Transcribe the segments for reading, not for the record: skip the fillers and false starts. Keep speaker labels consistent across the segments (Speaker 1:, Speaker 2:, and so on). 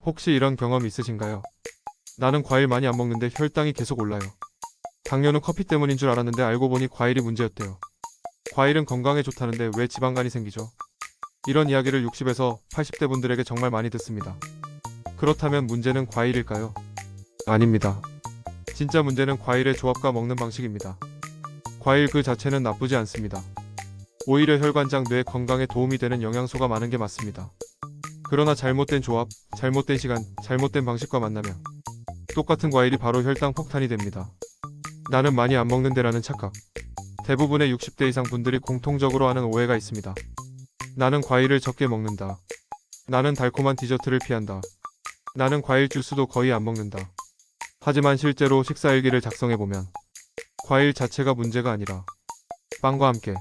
Speaker 1: 혹시 이런 경험 있으신가요? 나는 과일 많이 안 먹는데 혈당이 계속 올라요. 당뇨는 커피 때문인 줄 알았는데 알고 보니 과일이 문제였대요. 과일은 건강에 좋다는데 왜 지방간이 생기죠? 이런 이야기를 60에서 80대 분들에게 정말 많이 듣습니다. 그렇다면 문제는 과일일까요? 아닙니다. 진짜 문제는 과일의 조합과 먹는 방식입니다. 과일 그 자체는 나쁘지 않습니다. 오히려 혈관장 뇌 건강에 도움이 되는 영양소가 많은 게 맞습니다. 그러나 잘못된 조합, 잘못된 시간, 잘못된 방식과 만나면 똑같은 과일이 바로 혈당 폭탄이 됩니다. 나는 많이 안 먹는데라는 착각. 대부분의 60대 이상 분들이 공통적으로 하는 오해가 있습니다. 나는 과일을 적게 먹는다. 나는 달콤한 디저트를 피한다. 나는 과일 주스도 거의 안 먹는다. 하지만 실제로 식사일기를 작성해보면 과일 자체가 문제가 아니라 빵과 함께,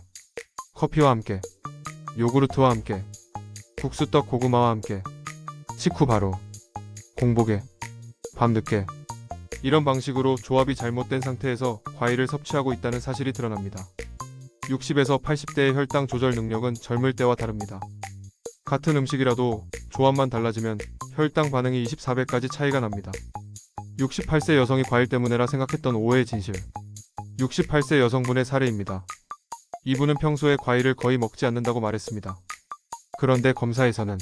Speaker 1: 커피와 함께, 요구르트와 함께, 국수떡 고구마와 함께, 식후 바로, 공복에, 밤늦게 이런 방식으로 조합이 잘못된 상태에서 과일을 섭취하고 있다는 사실이 드러납니다. 60에서 80대의 혈당 조절 능력은 젊을 때와 다릅니다. 같은 음식이라도 조합만 달라지면 혈당 반응이 24배까지 차이가 납니다. 68세 여성이 과일 때문에라 생각했던 오해의 진실. 68세 여성분의 사례입니다. 이분은 평소에 과일을 거의 먹지 않는다고 말했습니다. 그런데 검사에서는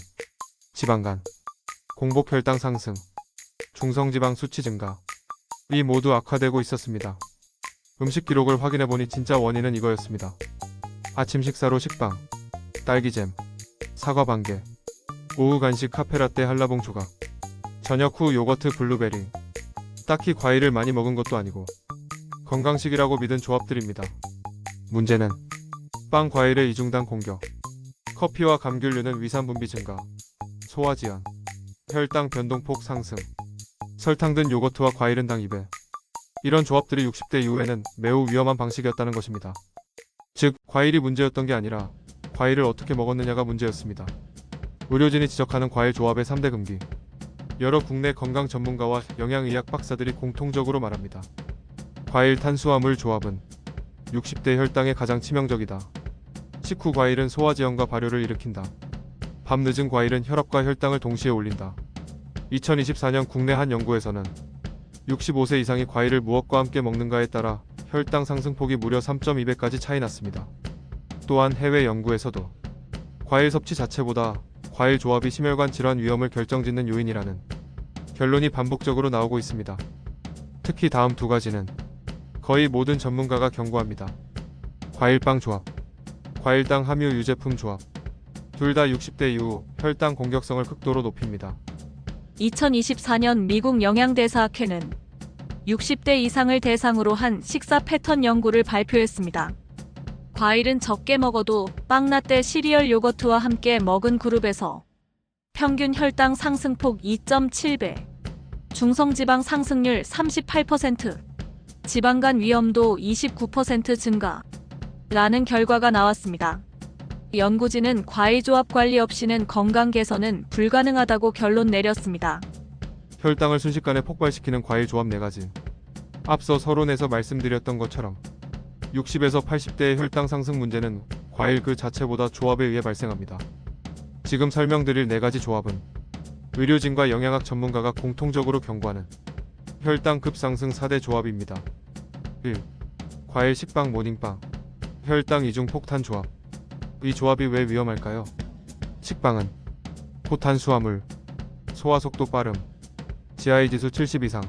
Speaker 1: 지방간, 공복 혈당 상승, 중성지방 수치 증가, 이 모두 악화되고 있었습니다. 음식 기록을 확인해보니 진짜 원인은 이거였습니다. 아침 식사로 식빵, 딸기잼, 사과 반개, 오후 간식 카페라떼 한라봉 조각, 저녁 후 요거트 블루베리. 딱히 과일을 많이 먹은 것도 아니고 건강식이라고 믿은 조합들입니다. 문제는 빵 과일의 이중당 공격, 커피와 감귤류는 위산 분비 증가, 소화 지연, 혈당 변동폭 상승, 설탕 든 요거트와 과일은 당 2배. 이런 조합들이 60대 이후에는 매우 위험한 방식이었다는 것입니다. 즉, 과일이 문제였던 게 아니라 과일을 어떻게 먹었느냐가 문제였습니다. 의료진이 지적하는 과일 조합의 3대 금기. 여러 국내 건강 전문가와 영양의학 박사들이 공통적으로 말합니다. 과일 탄수화물 조합은 60대 혈당에 가장 치명적이다. 식후 과일은 소화지연과 발효를 일으킨다. 밤늦은 과일은 혈압과 혈당을 동시에 올린다. 2024년 국내 한 연구에서는 65세 이상이 과일을 무엇과 함께 먹는가에 따라 혈당 상승폭이 무려 3.2배까지 차이 났습니다. 또한 해외 연구에서도 과일 섭취 자체보다 과일 조합이 심혈관 질환 위험을 결정짓는 요인이라는 결론이 반복적으로 나오고 있습니다. 특히 다음 두 가지는 거의 모든 전문가가 경고합니다. 과일빵 조합, 과일당 함유 유제품 조합. 둘 다 60대 이후 혈당 공격성을 극도로 높입니다.
Speaker 2: 2024년 미국 영양대사학회는 60대 이상을 대상으로 한 식사 패턴 연구를 발표했습니다. 과일은 적게 먹어도 빵, 라떼, 시리얼, 요거트와 함께 먹은 그룹에서 평균 혈당 상승폭 2.7배, 중성지방 상승률 38%, 지방간 위험도 29% 증가라는 결과가 나왔습니다. 연구진은 과일 조합 관리 없이는 건강 개선은 불가능하다고 결론 내렸습니다.
Speaker 1: 혈당을 순식간에 폭발시키는 과일 조합 4가지. 앞서 서론에서 말씀드렸던 것처럼 60에서 80대의 혈당 상승 문제는 과일 그 자체보다 조합에 의해 발생합니다. 지금 설명드릴 4가지 조합은 의료진과 영양학 전문가가 공통적으로 경고하는 혈당 급상승 4대 조합입니다. 1. 과일 식빵 모닝빵. 혈당 이중 폭탄 조합. 이 조합이 왜 위험할까요? 식빵은 고탄수화물, 소화속도 빠름, GI 지수 70 이상,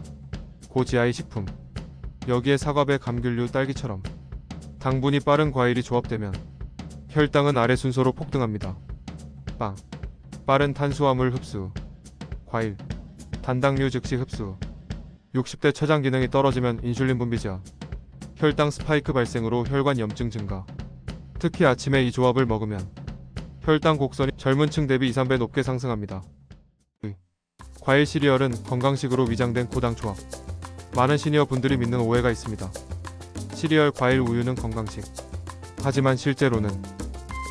Speaker 1: 고GI 식품. 여기에 사과배, 감귤류, 딸기처럼 당분이 빠른 과일이 조합되면 혈당은 아래 순서로 폭등합니다. 빵, 빠른 탄수화물 흡수. 과일, 단당류 즉시 흡수. 60대 췌장 기능이 떨어지면 인슐린 분비 제한, 혈당 스파이크 발생으로 혈관 염증 증가. 특히 아침에 이 조합을 먹으면 혈당 곡선이 젊은 층 대비 2, 3배 높게 상승합니다. 과일 시리얼은 건강식으로 위장된 고당 조합. 많은 시니어 분들이 믿는 오해가 있습니다. 시리얼, 과일, 우유는 건강식. 하지만 실제로는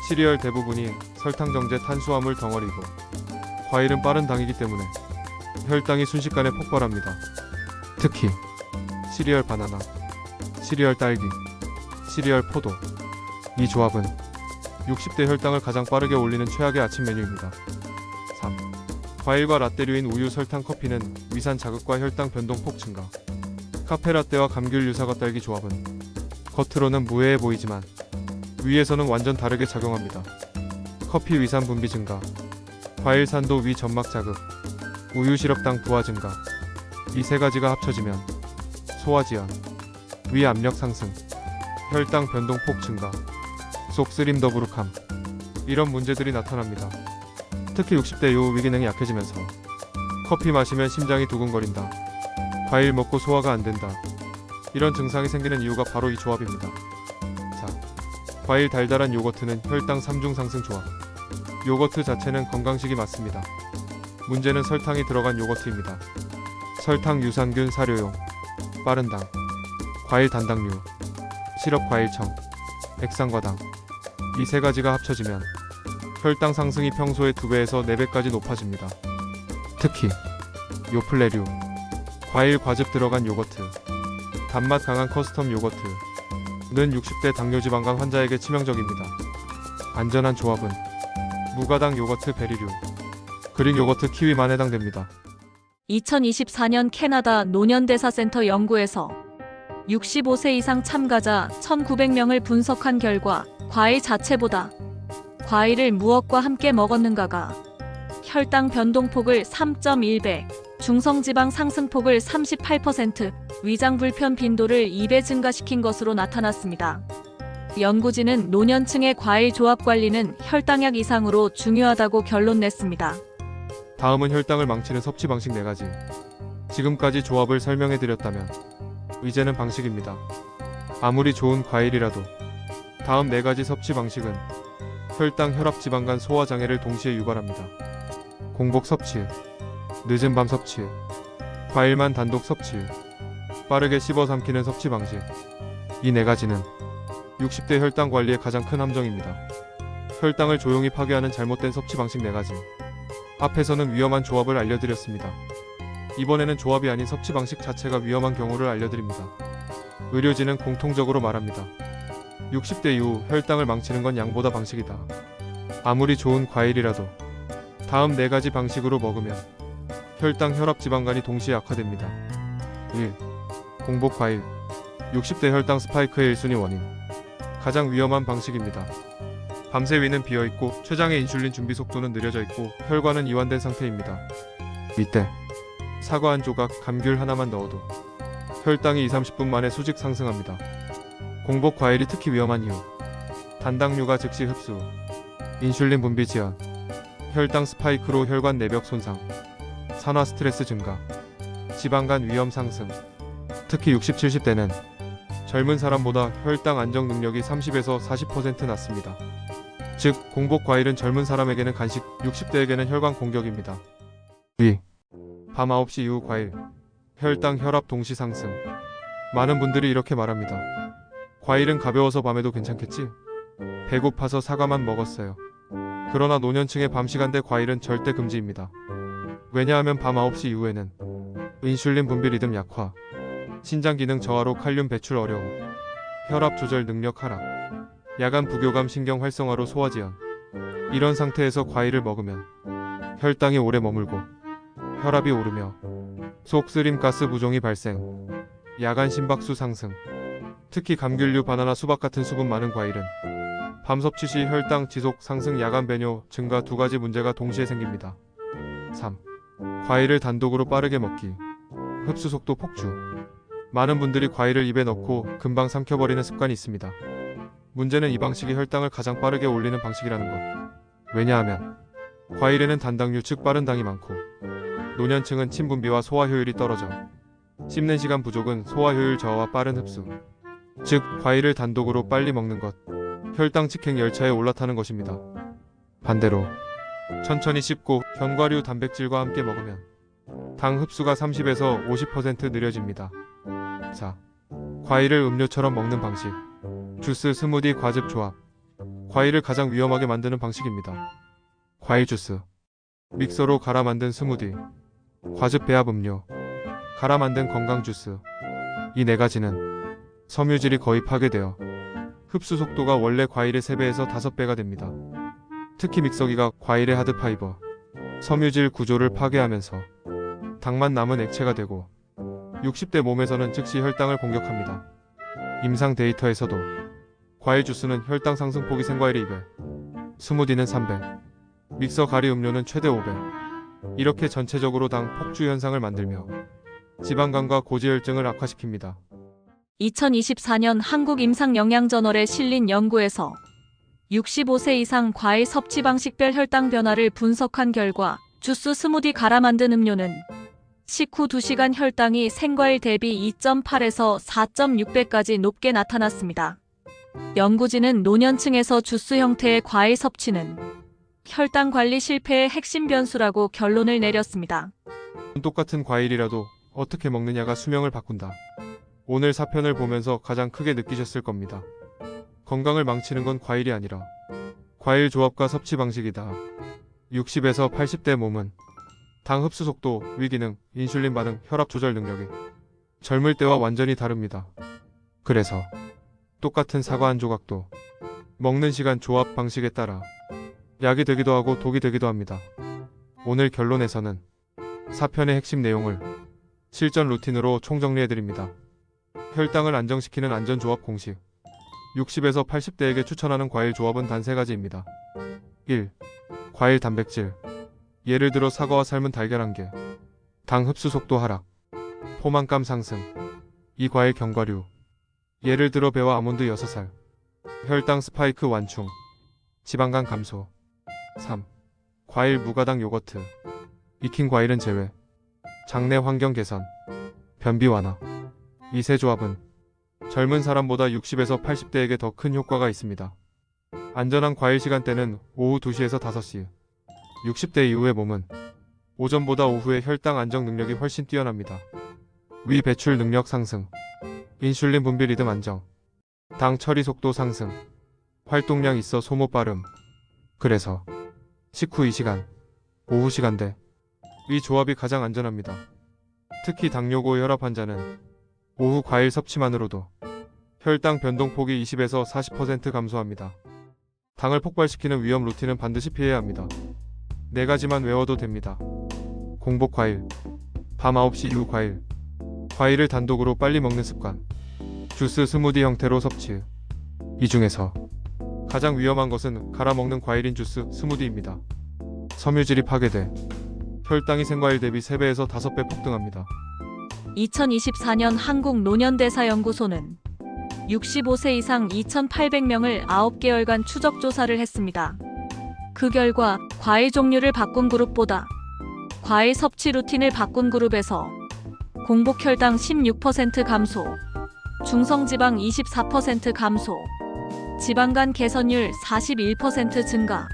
Speaker 1: 시리얼 대부분이 설탕 정제 탄수화물 덩어리고 과일은 빠른 당이기 때문에 혈당이 순식간에 폭발합니다. 특히 시리얼 바나나, 시리얼 딸기, 시리얼 포도. 이 조합은 60대 혈당을 가장 빠르게 올리는 최악의 아침 메뉴입니다. 3. 과일과 라떼류인 우유, 설탕, 커피는 위산 자극과 혈당 변동폭 증가. 카페라떼와 감귤 유사과 딸기 조합은 겉으로는 무해해 보이지만 위에서는 완전 다르게 작용합니다. 커피 위산 분비 증가, 과일 산도 위 점막 자극, 우유 시럽당 부하 증가. 이 세 가지가 합쳐지면 소화 지연, 위 압력 상승, 혈당 변동폭 증가, 속 쓰림 더부룩함, 이런 문제들이 나타납니다. 특히 60대 이후 위기능이 약해지면서 커피 마시면 심장이 두근거린다, 과일 먹고 소화가 안 된다, 이런 증상이 생기는 이유가 바로 이 조합입니다. 자, 과일 달달한 요거트는 혈당 3중 상승 조합. 요거트 자체는 건강식이 맞습니다. 문제는 설탕이 들어간 요거트입니다. 설탕, 유산균, 사료용, 빠른 당, 과일 단당류, 시럽 과일청, 액상과당, 이 세 가지가 합쳐지면 혈당 상승이 평소의 2배에서 4배까지 높아집니다. 특히 요플레류, 과일 과즙 들어간 요거트, 단맛 강한 커스텀 요거트는 60대 당뇨지방간 환자에게 치명적입니다. 안전한 조합은 무가당 요거트, 베리류, 그릭 요거트, 키위만 해당됩니다.
Speaker 2: 2024년 캐나다 노년대사센터 연구에서 65세 이상 참가자 1,900명을 분석한 결과 과일 자체보다 과일을 무엇과 함께 먹었는가가 혈당 변동폭을 3.1배, 중성지방 상승폭을 38%, 위장 불편 빈도를 2배 증가시킨 것으로 나타났습니다. 연구진은 노년층의 과일 조합 관리는 혈당약 이상으로 중요하다고 결론 냈습니다.
Speaker 1: 다음은 혈당을 망치는 섭취 방식 4가지. 지금까지 조합을 설명해 드렸다면 이제는 방식입니다. 아무리 좋은 과일이라도 다음 4가지 섭취 방식은 혈당, 혈압, 지방간 소화 장애를 동시에 유발합니다. 공복 섭취, 늦은 밤 섭취, 과일만 단독 섭취, 빠르게 씹어 삼키는 섭취 방식. 이 4가지는 60대 혈당 관리의 가장 큰 함정입니다. 혈당을 조용히 파괴하는 잘못된 섭취 방식 4가지. 앞에서는 위험한 조합을 알려드렸습니다. 이번에는 조합이 아닌 섭취 방식 자체가 위험한 경우를 알려드립니다. 의료진은 공통적으로 말합니다. 60대 이후 혈당을 망치는 건 양보다 방식이다. 아무리 좋은 과일이라도 다음 4가지 방식으로 먹으면 혈당, 혈압, 지방간이 동시에 악화됩니다. 1. 공복 과일. 60대 혈당 스파이크의 1순위 원인. 가장 위험한 방식입니다. 밤새 위는 비어있고 췌장의 인슐린 준비 속도는 느려져 있고 혈관은 이완된 상태입니다. 이때 사과 한 조각, 감귤 하나만 넣어도 혈당이 2-30분 만에 수직 상승합니다. 공복 과일이 특히 위험한 이유. 단당류가 즉시 흡수, 인슐린 분비 지연, 혈당 스파이크로 혈관 내벽 손상, 산화 스트레스 증가, 지방간 위험 상승. 특히 60, 70대는 젊은 사람보다 혈당 안정 능력이 30에서 40% 낮습니다. 즉, 공복 과일은 젊은 사람에게는 간식, 60대에게는 혈관 공격입니다. 2. 밤 9시 이후 과일. 혈당, 혈압 동시 상승. 많은 분들이 이렇게 말합니다. 과일은 가벼워서 밤에도 괜찮겠지? 배고파서 사과만 먹었어요. 그러나 노년층의 밤 시간대 과일은 절대 금지입니다. 왜냐하면 밤 9시 이후에는 인슐린 분비 리듬 약화, 신장 기능 저하로 칼륨 배출 어려움, 혈압 조절 능력 하락, 야간 부교감 신경 활성화로 소화 지연. 이런 상태에서 과일을 먹으면 혈당이 오래 머물고 혈압이 오르며 속 쓰림 가스 부종이 발생, 야간 심박수 상승. 특히 감귤류, 바나나, 수박 같은 수분 많은 과일은 밤 섭취 시 혈당 지속 상승, 야간 배뇨 증가 2가지 문제가 동시에 생깁니다. 3. 과일을 단독으로 빠르게 먹기. 흡수 속도 폭주. 많은 분들이 과일을 입에 넣고 금방 삼켜버리는 습관이 있습니다. 문제는 이 방식이 혈당을 가장 빠르게 올리는 방식이라는 것. 왜냐하면 과일에는 단당류, 즉 빠른 당이 많고 노년층은 침 분비와 소화 효율이 떨어져 씹는 시간 부족은 소화 효율 저하와 빠른 흡수, 즉 과일을 단독으로 빨리 먹는 것, 혈당 직행 열차에 올라타는 것입니다. 반대로 천천히 씹고 견과류, 단백질과 함께 먹으면 당 흡수가 30에서 50% 느려집니다. 4. 과일을 음료처럼 먹는 방식. 주스, 스무디, 과즙 조합. 과일을 가장 위험하게 만드는 방식입니다. 과일 주스, 믹서로 갈아 만든 스무디, 과즙 배합 음료, 갈아 만든 건강 주스. 이 4가지는 섬유질이 거의 파괴되어 흡수 속도가 원래 과일의 3배에서 5배가 됩니다. 특히 믹서기가 과일의 하드파이버, 섬유질 구조를 파괴하면서 당만 남은 액체가 되고 60대 몸에서는 즉시 혈당을 공격합니다. 임상 데이터에서도 과일 주스는 혈당 상승폭이 생과일이 2배, 스무디는 3배, 믹서 가리 음료는 최대 5배, 이렇게 전체적으로 당 폭주 현상을 만들며 지방간과 고지혈증을 악화시킵니다.
Speaker 2: 2024년 한국임상영양저널에 실린 연구에서 65세 이상 과일 섭취 방식별 혈당 변화를 분석한 결과 주스 스무디 갈아 만든 음료는 식후 2시간 혈당이 생과일 대비 2.8에서 4.6배까지 높게 나타났습니다. 연구진은 노년층에서 주스 형태의 과일 섭취는 혈당 관리 실패의 핵심 변수라고 결론을 내렸습니다.
Speaker 1: 똑같은 과일이라도 어떻게 먹느냐가 수명을 바꾼다. 오늘 사편을 보면서 가장 크게 느끼셨을 겁니다. 건강을 망치는 건 과일이 아니라 과일 조합과 섭취 방식이다. 60에서 80대 몸은 당 흡수 속도, 위기능, 인슐린 반응, 혈압 조절 능력이 젊을 때와 완전히 다릅니다. 그래서 똑같은 사과 한 조각도 먹는 시간, 조합 방식에 따라 약이 되기도 하고 독이 되기도 합니다. 오늘 결론에서는 사편의 핵심 내용을 실전 루틴으로 총정리해드립니다. 혈당을 안정시키는 안전조합 공식. 60에서 80대에게 추천하는 과일 조합은 단 3가지입니다. 1. 과일 단백질. 예를 들어 사과와 삶은 달걀 1개. 당 흡수 속도 하락. 포만감 상승. 2. 과일 견과류. 예를 들어 배와 아몬드 6살. 혈당 스파이크 완충. 지방간 감소. 3. 과일 무가당 요거트. 익힌 과일은 제외. 장내 환경 개선. 변비 완화. 이 세 조합은 젊은 사람보다 60에서 80대에게 더 큰 효과가 있습니다. 안전한 과일 시간대는 오후 2시에서 5시. 60대 이후의 몸은 오전보다 오후에 혈당 안정 능력이 훨씬 뛰어납니다. 위 배출 능력 상승, 인슐린 분비 리듬 안정, 당 처리 속도 상승, 활동량 있어 소모 빠름. 그래서 식후 2시간, 오후 시간대 이 조합이 가장 안전합니다. 특히 당뇨고 혈압 환자는 오후 과일 섭취만으로도 혈당 변동폭이 20에서 40% 감소합니다. 당을 폭발시키는 위험 루틴은 반드시 피해야 합니다. 4가지만 외워도 됩니다. 공복 과일, 밤 9시 이후 과일, 과일을 단독으로 빨리 먹는 습관, 주스 스무디 형태로 섭취. 이 중에서 가장 위험한 것은 갈아 먹는 과일인 주스 스무디입니다. 섬유질이 파괴돼 혈당이 생과일 대비 3배에서 5배 폭등합니다.
Speaker 2: 2024년 한국노년대사연구소는 65세 이상 2,800명을 9개월간 추적 조사를 했습니다. 그 결과 과일 종류를 바꾼 그룹보다 과일 섭취 루틴을 바꾼 그룹에서 공복 혈당 16% 감소, 중성지방 24% 감소, 지방간 개선율 41% 증가,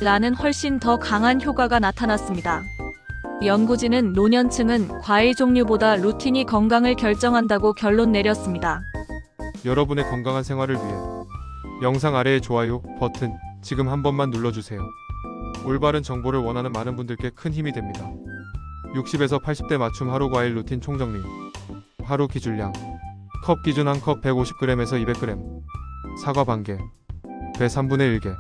Speaker 2: 라는 훨씬 더 강한 효과가 나타났습니다. 연구진은 노년층은 과일 종류보다 루틴이 건강을 결정한다고 결론 내렸습니다.
Speaker 1: 여러분의 건강한 생활을 위해 영상 아래의 좋아요 버튼 지금 한 번만 눌러주세요. 올바른 정보를 원하는 많은 분들께 큰 힘이 됩니다. 60에서 80대 맞춤 하루 과일 루틴 총정리. 하루 기준량. 컵 기준 1컵 150g에서 200g. 사과 반개. 배 3분의 1개.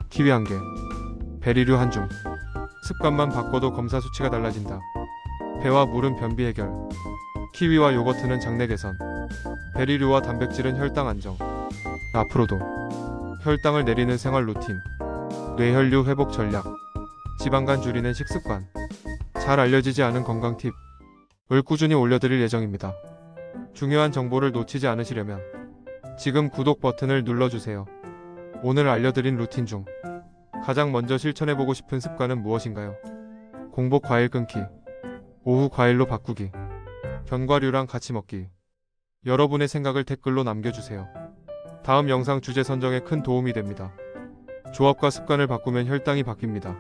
Speaker 1: 키위 1개. 베리류 1줌. 습관만 바꿔도 검사 수치가 달라진다. 배와 물은 변비 해결. 키위와 요거트는 장내 개선. 베리류와 단백질은 혈당 안정. 앞으로도 혈당을 내리는 생활 루틴, 뇌혈류 회복 전략, 지방간 줄이는 식습관, 잘 알려지지 않은 건강 팁을 꾸준히 올려드릴 예정입니다. 중요한 정보를 놓치지 않으시려면 지금 구독 버튼을 눌러주세요. 오늘 알려드린 루틴 중 가장 먼저 실천해보고 싶은 습관은 무엇인가요? 공복 과일 끊기, 오후 과일로 바꾸기, 견과류랑 같이 먹기. 여러분의 생각을 댓글로 남겨주세요. 다음 영상 주제 선정에 큰 도움이 됩니다. 조합과 습관을 바꾸면 혈당이 바뀝니다.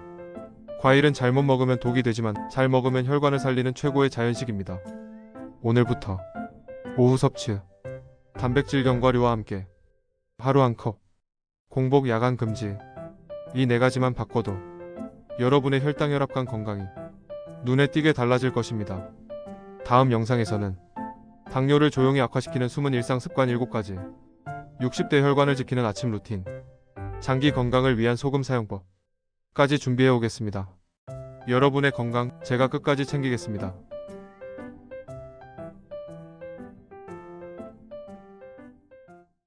Speaker 1: 과일은 잘못 먹으면 독이 되지만 잘 먹으면 혈관을 살리는 최고의 자연식입니다. 오늘부터 오후 섭취, 단백질 견과류와 함께 하루 1컵, 공복 야간 금지. 이 4가지만 바꿔도 여러분의 혈당 혈압관 건강이 눈에 띄게 달라질 것입니다. 다음 영상에서는 당뇨를 조용히 악화시키는 숨은 일상 습관 7가지, 60대 혈관을 지키는 아침 루틴, 장기 건강을 위한 소금 사용법까지 준비해 오겠습니다. 여러분의 건강 제가 끝까지 챙기겠습니다.